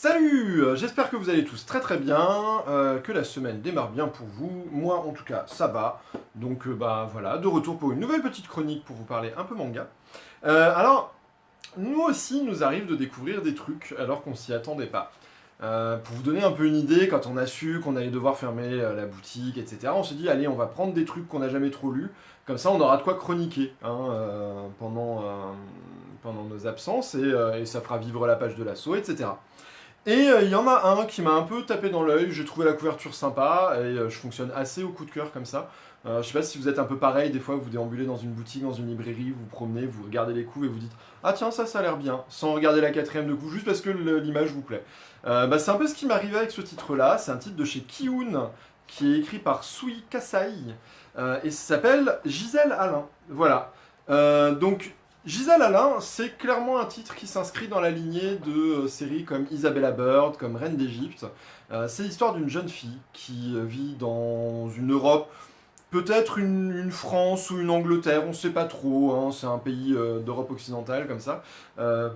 Salut, j'espère que vous allez tous très très bien, que la semaine démarre bien pour vous. Moi en tout cas ça va. Donc bah voilà, de retour pour une nouvelle petite chronique pour vous parler un peu manga. Alors, nous aussi nous arrive de découvrir des trucs alors qu'on s'y attendait pas. Pour vous donner un peu une idée, quand on a su qu'on allait devoir fermer la boutique, etc., on s'est dit allez on va prendre des trucs qu'on n'a jamais trop lus, comme ça on aura de quoi chroniquer pendant nos absences et ça fera vivre la page de l'assaut, etc. Et il y en a un qui m'a un peu tapé dans l'œil, j'ai trouvé la couverture sympa, et je fonctionne assez au coup de cœur comme ça. Je sais pas si vous êtes un peu pareil, des fois vous déambulez dans une boutique, dans une librairie, vous vous promenez, vous regardez les coups et vous dites «Ah tiens, ça a l'air bien», sans regarder la quatrième de coup, juste parce que l'image vous plaît. C'est un peu ce qui m'arrivait avec ce titre-là, c'est un titre de chez Kiun, qui est écrit par Sui Kasai, et ça s'appelle Gisèle Alain. Voilà. Donc Gisèle Alain, c'est clairement un titre qui s'inscrit dans la lignée de séries comme Isabella Bird, comme Reine d'Égypte. C'est l'histoire d'une jeune fille qui vit dans une Europe, peut-être une France ou une Angleterre, on ne sait pas trop, hein, c'est un pays d'Europe occidentale comme ça.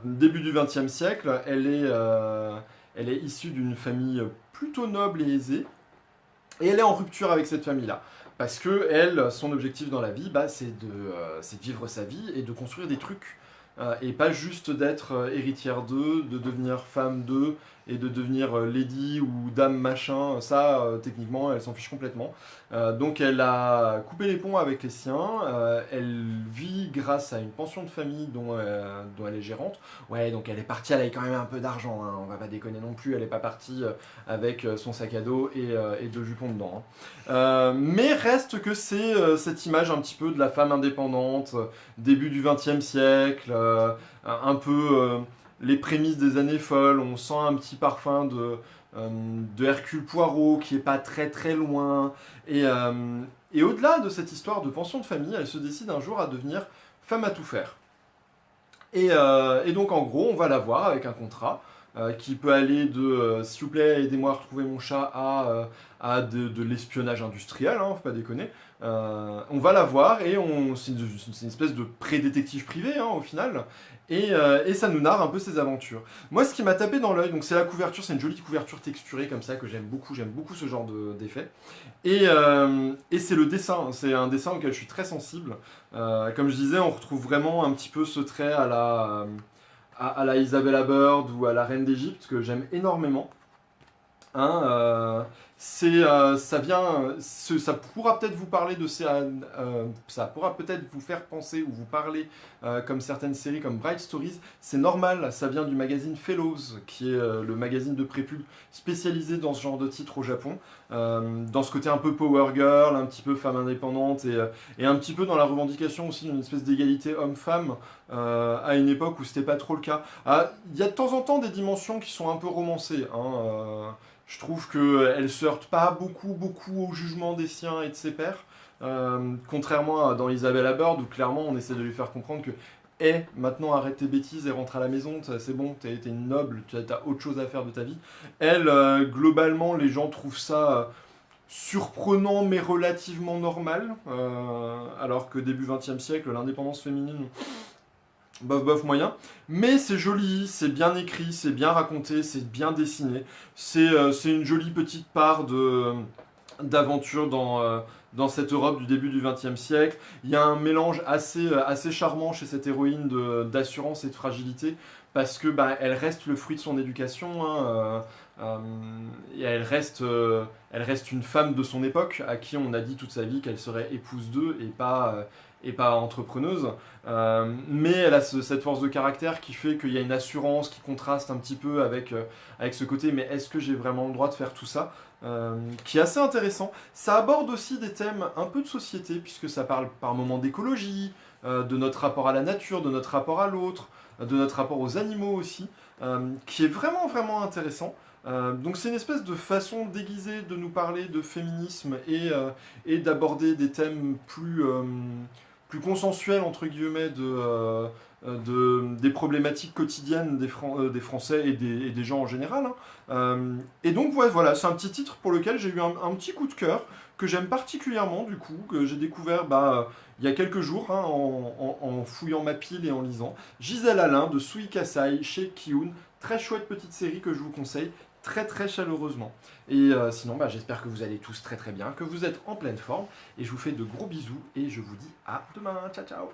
Début du XXe siècle, elle est issue d'une famille plutôt noble et aisée, et elle est en rupture avec cette famille-là. Parce que elle, son objectif dans la vie, c'est de vivre sa vie et de construire des trucs. Et pas juste d'être héritière d'eux, de devenir femme d'eux, et de devenir lady ou dame machin. Ça, techniquement, elle s'en fiche complètement. Donc elle a coupé les ponts avec les siens. Elle vit grâce à une pension de famille dont elle est gérante. Ouais, donc elle est partie, elle avait quand même un peu d'argent, hein, on va pas déconner non plus. Elle est pas partie avec son sac à dos et deux jupons dedans, hein. Mais reste que c'est cette image un petit peu de la femme indépendante, début du XXe siècle, un peu les prémices des années folles. On sent un petit parfum de Hercule Poirot qui est pas très très loin. Et au-delà de cette histoire de pension de famille, elle se décide un jour à devenir femme à tout faire. Et donc en gros, on va la voir avec un contrat qui peut aller de s'il vous plaît, aidez-moi à retrouver mon chat à de l'espionnage industriel, hein, faut pas déconner. On va la voir et c'est une espèce de pré-détective privé, hein, au final. Et ça nous narre un peu ses aventures. Moi, ce qui m'a tapé dans l'œil, donc c'est la couverture, c'est une jolie couverture texturée comme ça que j'aime beaucoup ce genre d'effet. Et c'est le dessin, c'est un dessin auquel je suis très sensible. Comme je disais, on retrouve vraiment un petit peu ce trait à la Isabella Bird ou à la Reine d'Égypte que j'aime énormément. Hein, ça pourra peut-être vous parler ça pourra peut-être vous faire penser ou vous parler comme certaines séries comme Bright Stories. C'est normal, ça vient du magazine Fellows, qui est le magazine de prépub spécialisé dans ce genre de titres au Japon, dans ce côté un peu power girl, un petit peu femme indépendante et un petit peu dans la revendication aussi d'une espèce d'égalité homme-femme à une époque où c'était pas trop le cas. Il y a de temps en temps des dimensions qui sont un peu romancées, hein. Je trouve qu'elle se heurte pas beaucoup au jugement des siens et de ses pairs. Contrairement à dans Isabella Bird, où clairement on essaie de lui faire comprendre que maintenant arrête tes bêtises et rentre à la maison, c'est bon, t'es une noble, t'as autre chose à faire de ta vie. Elle, globalement, les gens trouvent ça surprenant mais relativement normal, alors que début 20e siècle, l'indépendance féminine, bof moyen, mais c'est joli, c'est bien écrit, c'est bien raconté, c'est bien dessiné, c'est une jolie petite part d'aventure dans cette Europe du début du XXe siècle. Il y a un mélange assez charmant chez cette héroïne d'assurance et de fragilité, parce que elle reste le fruit de son éducation, hein, et elle reste une femme de son époque, à qui on a dit toute sa vie qu'elle serait épouse d'eux et pas entrepreneuse. Mais elle a cette force de caractère qui fait qu'il y a une assurance qui contraste un petit peu avec ce côté, mais est-ce que j'ai vraiment le droit de faire tout ça, qui est assez intéressant. Ça aborde aussi des thèmes un peu de société, puisque ça parle par moments d'écologie, de notre rapport à la nature, de notre rapport à l'autre, de notre rapport aux animaux aussi, qui est vraiment intéressant. Donc c'est une espèce de façon déguisée de nous parler de féminisme et d'aborder des thèmes plus consensuels entre guillemets des problématiques quotidiennes des Français et des gens en général, hein. Et donc ouais, voilà, c'est un petit titre pour lequel j'ai eu un petit coup de cœur, que j'aime particulièrement du coup, que j'ai découvert il y a quelques jours, hein, en fouillant ma pile et en lisant. Gisèle Alain de Sui Kasai chez Kiun, Très chouette petite série que je vous conseille très très chaleureusement. Et sinon, j'espère que vous allez tous très très bien, que vous êtes en pleine forme. Et je vous fais de gros bisous et je vous dis à demain. Ciao ciao.